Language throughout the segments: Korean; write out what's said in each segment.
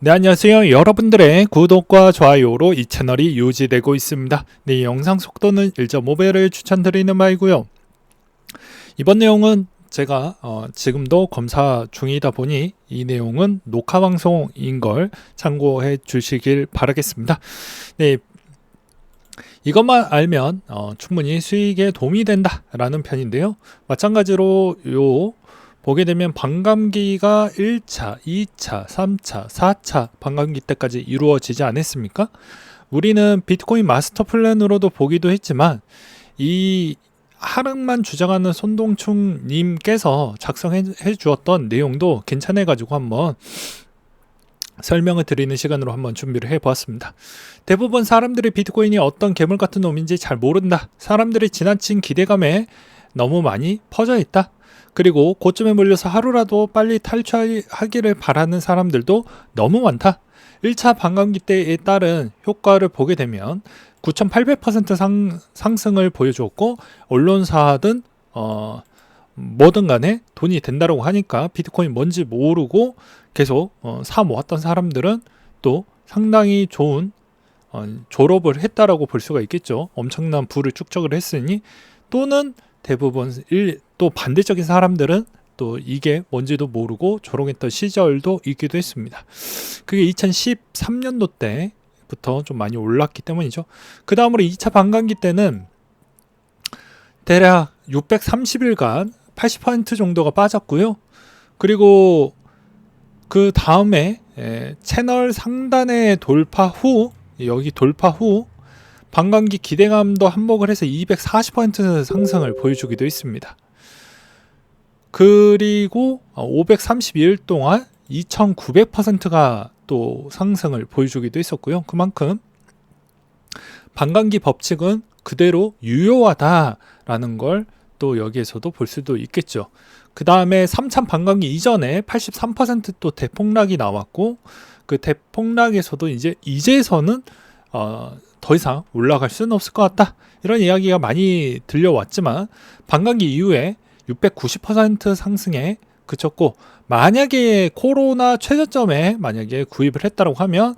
네, 안녕하세요. 여러분들의 구독과 좋아요로 이 채널이 유지되고 있습니다. 네, 영상 속도는 1.5배를 추천드리는 바이고요. 이번 내용은 제가 지금도 검사 중이다 보니 이 내용은 녹화 방송인 걸 참고해 주시길 바라겠습니다. 네, 이것만 알면 충분히 수익에 도움이 된다라는 편인데요. 마찬가지로 보게 되면 반감기가 1차, 2차, 3차, 4차 반감기 때까지 이루어지지 않았습니까? 우리는 비트코인 마스터 플랜으로도 보기도 했지만 이 하락만 주장하는 손동충 님께서 작성해 주었던 내용도 괜찮아가지고 한번 설명을 드리는 시간으로 한번 준비를 해보았습니다. 대부분 사람들이 비트코인이 어떤 괴물 같은 놈인지 잘 모른다. 사람들이 지나친 기대감에 너무 많이 퍼져 있다. 그리고 고점에 몰려서 하루라도 빨리 탈출하기를 바라는 사람들도 너무 많다. 1차 반감기 때에 따른 효과를 보게 되면 9,800% 상승을 보여주었고 언론사든 뭐든 간에 돈이 된다고 하니까 비트코인 뭔지 모르고 계속 사 모았던 사람들은 또 상당히 좋은 졸업을 했다라고 볼 수가 있겠죠. 엄청난 부를 축적을 했으니. 또는 대부분 또 반대적인 사람들은 또 이게 뭔지도 모르고 조롱했던 시절도 있기도 했습니다. 그게 2013년도 때부터 좀 많이 올랐기 때문이죠. 그 다음으로 2차 반감기 때는 대략 630일간 80% 정도가 빠졌고요. 그리고 그 다음에 채널 상단의 돌파 후, 여기 돌파 후 반감기 기대감도 한몫을 해서 240% 상승을 보여주기도 했습니다. 그리고 532일 동안 2900%가 또 상승을 보여주기도 했었고요. 그만큼 반감기 법칙은 그대로 유효하다라는 걸 또 여기에서도 볼 수도 있겠죠. 그 다음에 3차 반감기 이전에 83% 또 대폭락이 나왔고, 그 대폭락에서도 이제서는 더 이상 올라갈 수는 없을 것 같다, 이런 이야기가 많이 들려왔지만 반감기 이후에 690% 상승에 그쳤고, 만약에 코로나 최저점에 만약에 구입을 했다고 하면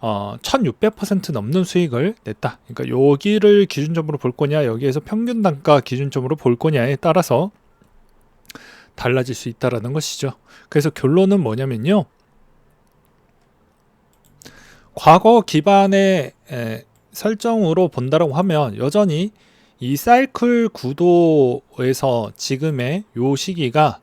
1600% 넘는 수익을 냈다. 그러니까 여기를 기준점으로 볼 거냐, 여기에서 평균 단가 기준점으로 볼 거냐에 따라서 달라질 수 있다라는 것이죠. 그래서 결론은 뭐냐면요, 과거 기반의 설정으로 본다라고 하면 여전히 이 사이클 구도에서 지금의 요 시기가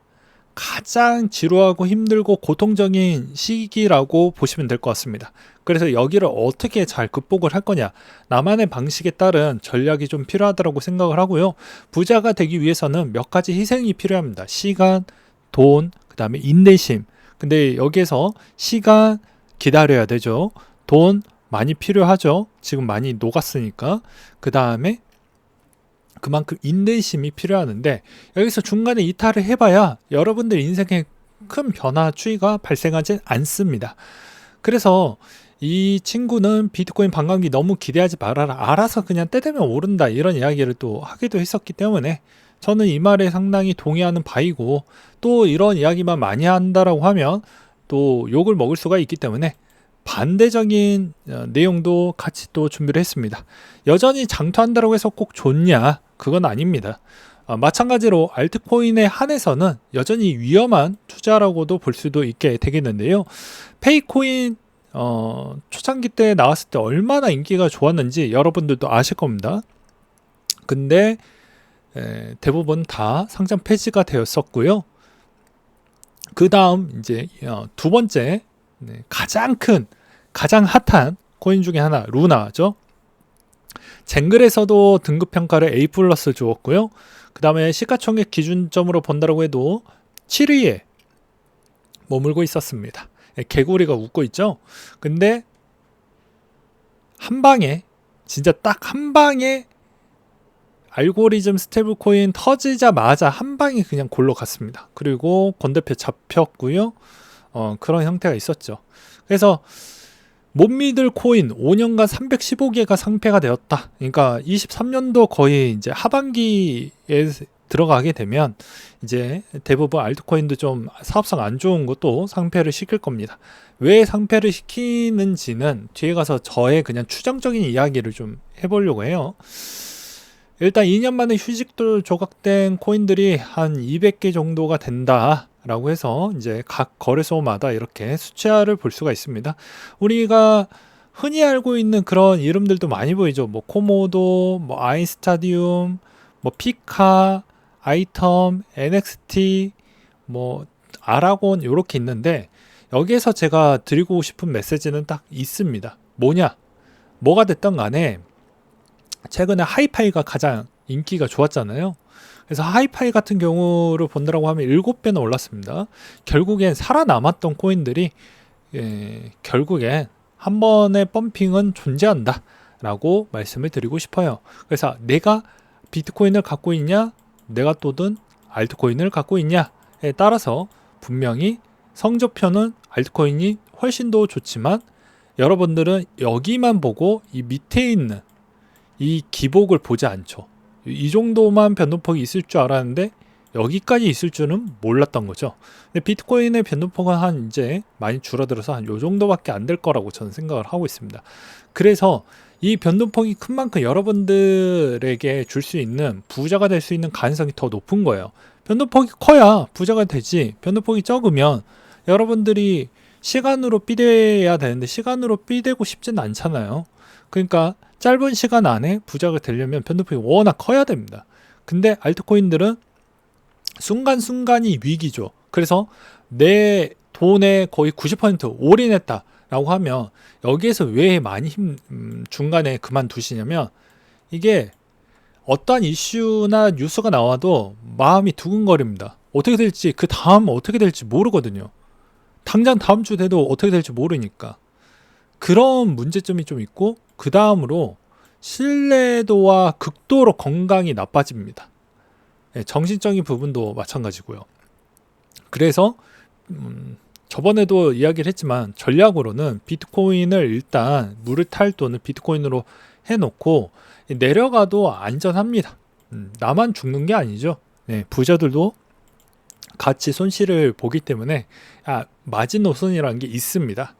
가장 지루하고 힘들고 고통적인 시기라고 보시면 될 것 같습니다. 그래서 여기를 어떻게 잘 극복을 할 거냐, 나만의 방식에 따른 전략이 좀 필요하다고 생각을 하고요. 부자가 되기 위해서는 몇 가지 희생이 필요합니다. 시간, 돈, 그 다음에 인내심. 근데 여기에서 시간 기다려야 되죠. 돈 많이 필요하죠. 지금 많이 녹았으니까. 그 다음에 그만큼 인내심이 필요하는데, 여기서 중간에 이탈을 해봐야 여러분들 인생에 큰 변화 추이가 발생하지 않습니다. 그래서 이 친구는 비트코인 반감기 너무 기대하지 말아라, 알아서 그냥 때 되면 오른다, 이런 이야기를 또 하기도 했었기 때문에 저는 이 말에 상당히 동의하는 바이고, 또 이런 이야기만 많이 한다라고 하면 또 욕을 먹을 수가 있기 때문에 반대적인 내용도 같이 또 준비를 했습니다. 여전히 장투한다고 해서 꼭 좋냐? 그건 아닙니다. 마찬가지로 알트코인에 한해서는 여전히 위험한 투자라고도 볼 수도 있게 되겠는데요. 페이코인 초창기 때 나왔을 때 얼마나 인기가 좋았는지 여러분들도 아실 겁니다. 근데 대부분 다 상장 폐지가 되었었고요. 그 다음 이제 두 번째, 가장 핫한 코인 중에 하나, 루나죠. 쟁글에서도 등급 평가를 A+ 주었고요. 그 다음에 시가총액 기준점으로 본다고 해도 7위에 머물고 있었습니다. 개구리가 웃고 있죠. 근데 한 방에, 진짜 딱 한 방에 알고리즘 스테이블 코인 터지자마자 한 방에 그냥 골로 갔습니다. 그리고 권대표 잡혔고요. 그런 형태가 있었죠. 그래서 못 믿을 코인 5년간 315개가 상폐가 되었다. 그러니까 23년도 거의 이제 하반기에 들어가게 되면 이제 대부분 알트코인도 좀 사업성 안 좋은 것도 상폐를 시킬 겁니다. 왜 상폐를 시키는지는 뒤에 가서 저의 그냥 추정적인 이야기를 좀 해보려고 해요. 일단 2년 만에 휴식도 조각된 코인들이 한 200개 정도가 된다 라고 해서 이제 각 거래소마다 이렇게 수치화를 볼 수가 있습니다. 우리가 흔히 알고 있는 그런 이름들도 많이 보이죠. 뭐 코모도, 뭐 아인스타디움, 뭐 피카, 아이텀, NXT, 뭐 아라곤 이렇게 있는데, 여기에서 제가 드리고 싶은 메시지는 딱 있습니다. 뭐냐? 뭐가 됐든 간에 최근에 하이파이가 가장 인기가 좋았잖아요. 그래서 하이파이 같은 경우를 본다라고 하면 7배나 올랐습니다. 결국엔 살아남았던 코인들이 결국엔 한 번의 펌핑은 존재한다 라고 말씀을 드리고 싶어요. 그래서 내가 비트코인을 갖고 있냐, 내가 또는 알트코인을 갖고 있냐에 따라서 분명히 성적표는 알트코인이 훨씬 더 좋지만, 여러분들은 여기만 보고 이 밑에 있는 이 기복을 보지 않죠. 이 정도만 변동폭이 있을 줄 알았는데 여기까지 있을 줄은 몰랐던 거죠. 근데 비트코인의 변동폭은 한 이제 많이 줄어들어서 한 요 정도밖에 안 될 거라고 저는 생각을 하고 있습니다. 그래서 이 변동폭이 큰 만큼 여러분들에게 줄 수 있는, 부자가 될 수 있는 가능성이 더 높은 거예요. 변동폭이 커야 부자가 되지, 변동폭이 적으면 여러분들이 시간으로 삐대야 되는데 시간으로 삐대고 싶진 않잖아요. 그러니까 짧은 시간 안에 부자가 되려면 변동폭이 워낙 커야 됩니다. 근데 알트코인들은 순간순간이 위기죠. 그래서 내 돈의 거의 90% 올인했다 라고 하면 여기에서 왜 많이 중간에 그만두시냐면, 이게 어떠한 이슈나 뉴스가 나와도 마음이 두근거립니다. 어떻게 될지, 그 다음 어떻게 될지 모르거든요. 당장 다음 주 돼도 어떻게 될지 모르니까. 그런 문제점이 좀 있고, 그 다음으로 신뢰도와 극도로 건강이 나빠집니다. 정신적인 부분도 마찬가지고요. 그래서 저번에도 이야기를 했지만 전략으로는 비트코인을 일단 물을 탈 돈을 비트코인으로 해놓고 내려가도 안전합니다. 나만 죽는 게 아니죠. 부자들도 같이 손실을 보기 때문에 마지노선이라는 게 있습니다.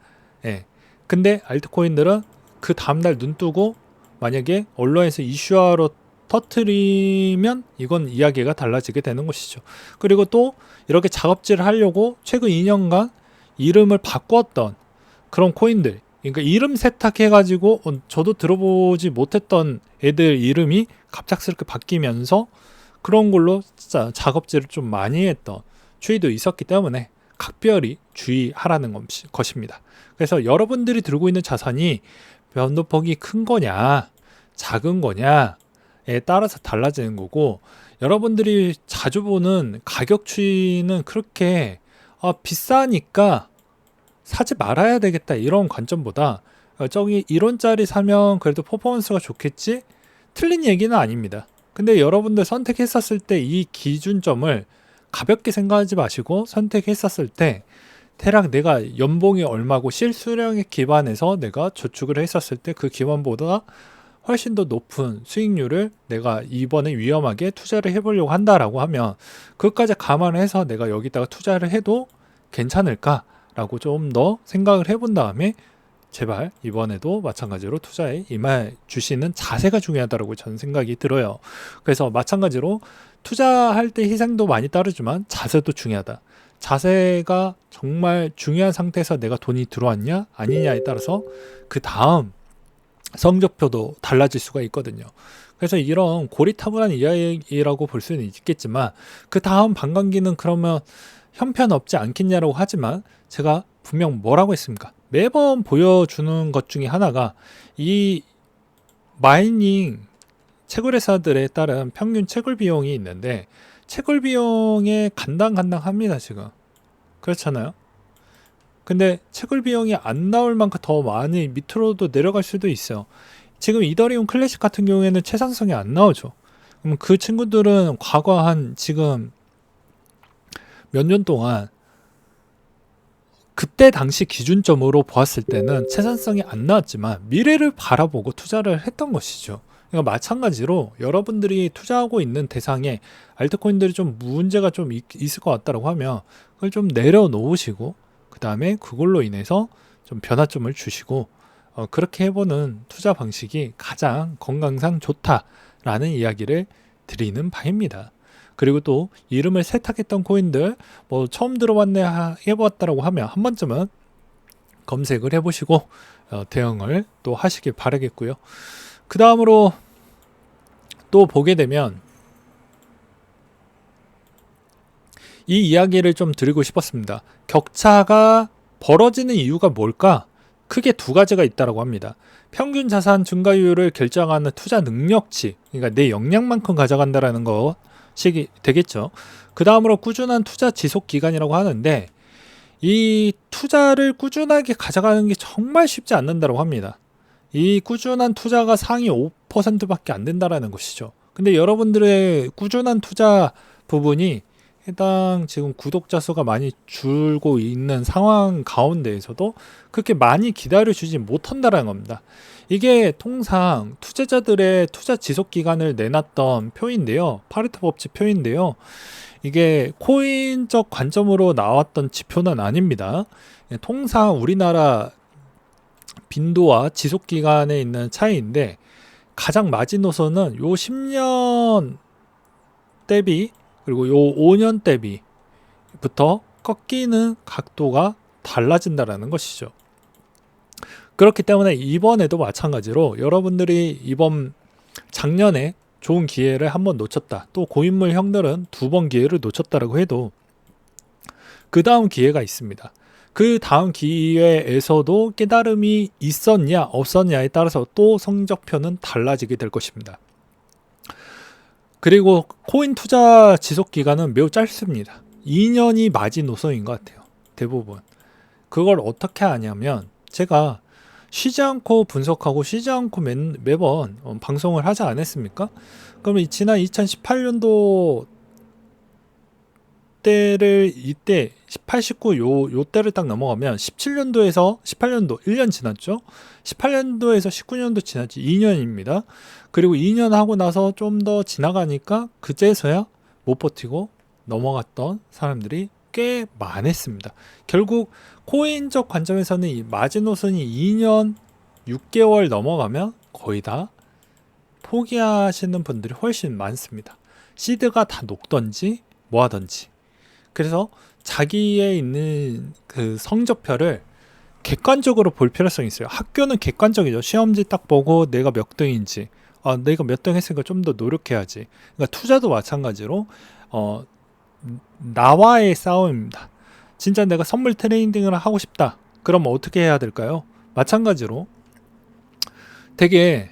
근데 알트코인들은 그 다음날 눈 뜨고 만약에 언론에서 이슈화로 터트리면 이건 이야기가 달라지게 되는 것이죠. 그리고 또 이렇게 작업질을 하려고 최근 2년간 이름을 바꿨던 그런 코인들, 그러니까 이름 세탁해가지고 저도 들어보지 못했던 애들 이름이 갑작스럽게 바뀌면서 그런 걸로 진짜 작업질을 좀 많이 했던 추이도 있었기 때문에 각별히 주의하라는 것입니다. 그래서 여러분들이 들고 있는 자산이 변동폭이 큰 거냐 작은 거냐에 따라서 달라지는 거고, 여러분들이 자주 보는 가격 추이는 그렇게 비싸니까 사지 말아야 되겠다 이런 관점보다 저기 1원짜리 사면 그래도 퍼포먼스가 좋겠지? 틀린 얘기는 아닙니다. 근데 여러분들 선택했었을 때 이 기준점을 가볍게 생각하지 마시고 선택했었을 때 대략 내가 연봉이 얼마고 실수령에 기반해서 내가 저축을 했었을 때 그 기반보다 훨씬 더 높은 수익률을 내가 이번에 위험하게 투자를 해보려고 한다라고 하면 그것까지 감안해서 내가 여기다가 투자를 해도 괜찮을까라고 좀 더 생각을 해본 다음에 제발 이번에도 마찬가지로 투자에 임해 주시는 자세가 중요하다고 저는 생각이 들어요. 그래서 마찬가지로 투자할 때 희생도 많이 따르지만 자세도 중요하다. 자세가 정말 중요한 상태에서 내가 돈이 들어왔냐 아니냐에 따라서 그 다음 성적표도 달라질 수가 있거든요. 그래서 이런 고리타분한 이야기라고 볼 수는 있겠지만 그 다음 반감기는 그러면 형편없지 않겠냐라고 하지만 제가 분명 뭐라고 했습니까? 매번 보여주는 것 중에 하나가 이 마이닝 채굴회사들에 따른 평균 채굴 비용이 있는데 채굴 비용에 간당간당합니다 지금. 그렇잖아요. 근데 채굴 비용이 안 나올 만큼 더 많이 밑으로도 내려갈 수도 있어요. 지금 이더리움 클래식 같은 경우에는 채산성이 안 나오죠. 그럼 그 친구들은 과거 한 지금 몇 년 동안 그때 당시 기준점으로 보았을 때는 채산성이 안 나왔지만 미래를 바라보고 투자를 했던 것이죠. 그러니까 마찬가지로 여러분들이 투자하고 있는 대상에 알트코인들이 좀 문제가 좀 있을 것 같다고 하면 그걸 좀 내려놓으시고 그 다음에 그걸로 인해서 좀 변화점을 주시고 그렇게 해보는 투자 방식이 가장 건강상 좋다라는 이야기를 드리는 바입니다. 그리고 또 이름을 세탁했던 코인들 뭐 처음 들어봤네 해보았다라고 하면 한 번쯤은 검색을 해보시고 대응을 또 하시길 바라겠고요. 그 다음으로 또 보게 되면 이 이야기를 좀 드리고 싶었습니다. 격차가 벌어지는 이유가 뭘까? 크게 두 가지가 있다고 합니다. 평균 자산 증가율을 결정하는 투자 능력치, 그러니까 내 역량만큼 가져간다라는 것이 되겠죠. 그 다음으로 꾸준한 투자 지속 기간이라고 하는데 이 투자를 꾸준하게 가져가는 게 정말 쉽지 않는다고 합니다. 이 꾸준한 투자가 상위 5%밖에 안 된다라는 것이죠. 근데 여러분들의 꾸준한 투자 부분이 해당 지금 구독자 수가 많이 줄고 있는 상황 가운데에서도 그렇게 많이 기다려주지 못한다는 겁니다. 이게 통상 투자자들의 투자 지속 기간을 내놨던 표인데요. 파레토 법칙 표인데요. 이게 코인적 관점으로 나왔던 지표는 아닙니다. 통상 우리나라 빈도와 지속 기간에 있는 차이인데 가장 마지노선은 요 10년 대비 그리고 요 5년 대비부터 꺾이는 각도가 달라진다라는 것이죠. 그렇기 때문에 이번에도 마찬가지로 여러분들이 이번 작년에 좋은 기회를 한번 놓쳤다. 또 고인물 형들은 2번 기회를 놓쳤다라고 해도 그 다음 기회가 있습니다. 그 다음 기회에서도 깨달음이 있었냐 없었냐에 따라서 또 성적표는 달라지게 될 것입니다. 그리고 코인 투자 지속 기간은 매우 짧습니다. 2년이 마지노선인 것 같아요. 대부분. 그걸 어떻게 하냐면 제가 쉬지 않고 분석하고 쉬지 않고 매번 방송을 하지 않았습니까? 그러면 지난 2018년도 때를 이때 18, 19 요 때를 딱 넘어가면 17년도에서 18년도 1년 지났죠. 18년도에서 19년도 지났지 2년입니다. 그리고 2년 하고 나서 좀 더 지나가니까 그제서야 못 버티고 넘어갔던 사람들이 꽤 많았습니다. 결국 코인적 관점에서는 이 마지노선이 2년 6개월 넘어가면 거의 다 포기하시는 분들이 훨씬 많습니다. 시드가 다 녹던지 뭐 하던지. 그래서 자기의 있는 그 성적표를 객관적으로 볼 필요성이 있어요. 학교는 객관적이죠. 시험지 딱 보고 내가 몇 등인지, 내가 몇 등 했으니까 좀 더 노력해야지. 그러니까 투자도 마찬가지로 나와의 싸움입니다. 진짜 내가 선물 트레이딩을 하고 싶다. 그럼 어떻게 해야 될까요? 마찬가지로 되게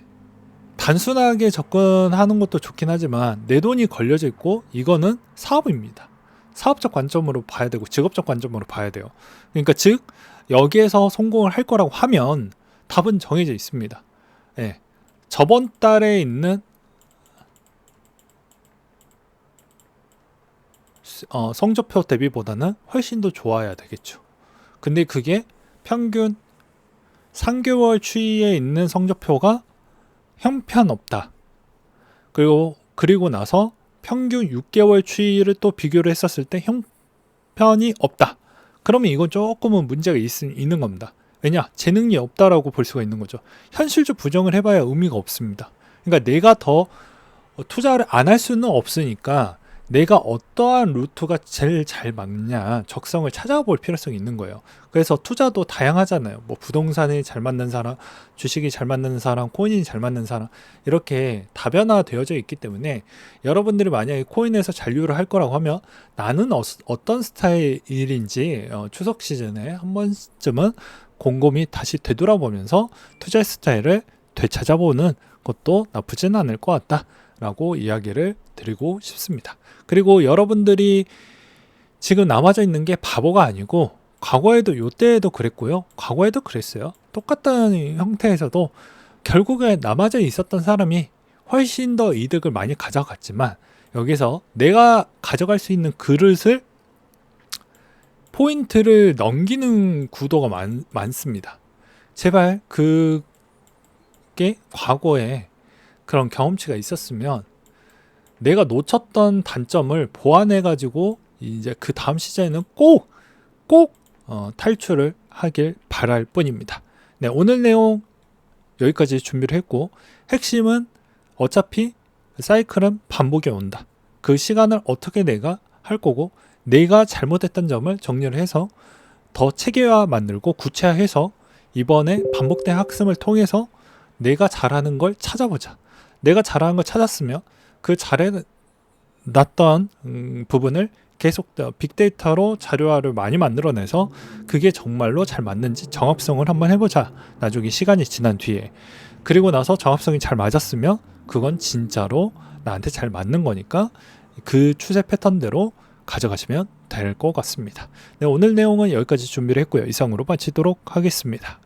단순하게 접근하는 것도 좋긴 하지만 내 돈이 걸려져 있고 이거는 사업입니다. 사업적 관점으로 봐야 되고 직업적 관점으로 봐야 돼요. 그러니까 즉 여기에서 성공을 할 거라고 하면 답은 정해져 있습니다. 예. 저번 달에 있는 성적표 대비보다는 훨씬 더 좋아야 되겠죠. 근데 그게 평균 3개월 추이에 있는 성적표가 형편없다. 그리고 나서 평균 6개월 추이를 또 비교를 했었을 때 형편이 없다. 그러면 이건 조금은 문제가 있는 겁니다. 왜냐? 재능이 없다라고 볼 수가 있는 거죠. 현실적 부정을 해봐야 의미가 없습니다. 그러니까 내가 더 투자를 안 할 수는 없으니까 내가 어떠한 루트가 제일 잘 맞냐 적성을 찾아볼 필요성이 있는 거예요. 그래서 투자도 다양하잖아요. 뭐 부동산이 잘 맞는 사람, 주식이 잘 맞는 사람, 코인이 잘 맞는 사람 이렇게 다변화되어져 있기 때문에 여러분들이 만약에 코인에서 잔류를 할 거라고 하면 나는 어떤 스타일인지 추석 시즌에 한 번쯤은 곰곰이 다시 되돌아보면서 투자 스타일을 되찾아보는 것도 나쁘진 않을 것 같다 라고 이야기를 드리고 싶습니다. 그리고 여러분들이 지금 남아져 있는 게 바보가 아니고 과거에도 요때에도 그랬고요. 과거에도 그랬어요. 똑같은 형태에서도 결국에 남아져 있었던 사람이 훨씬 더 이득을 많이 가져갔지만 여기서 내가 가져갈 수 있는 그릇을 포인트를 넘기는 구도가 많습니다. 제발 그게 과거에 그런 경험치가 있었으면 내가 놓쳤던 단점을 보완해 가지고 이제 그 다음 시즌에는 꼭 탈출을 하길 바랄 뿐입니다. 네, 오늘 내용 여기까지 준비를 했고, 핵심은 어차피 사이클은 반복이 온다. 그 시간을 어떻게 내가 할 거고, 내가 잘못했던 점을 정리를 해서 더 체계화 만들고 구체화해서 이번에 반복된 학습을 통해서 내가 잘하는 걸 찾아보자. 내가 잘하는 걸 찾았으면 그 잘해놨던 부분을 계속 빅데이터로 자료화를 많이 만들어내서 그게 정말로 잘 맞는지 정합성을 한번 해보자. 나중에 시간이 지난 뒤에. 그리고 나서 정합성이 잘 맞았으면 그건 진짜로 나한테 잘 맞는 거니까 그 추세 패턴대로 가져가시면 될 것 같습니다. 네, 오늘 내용은 여기까지 준비를 했고요. 이상으로 마치도록 하겠습니다.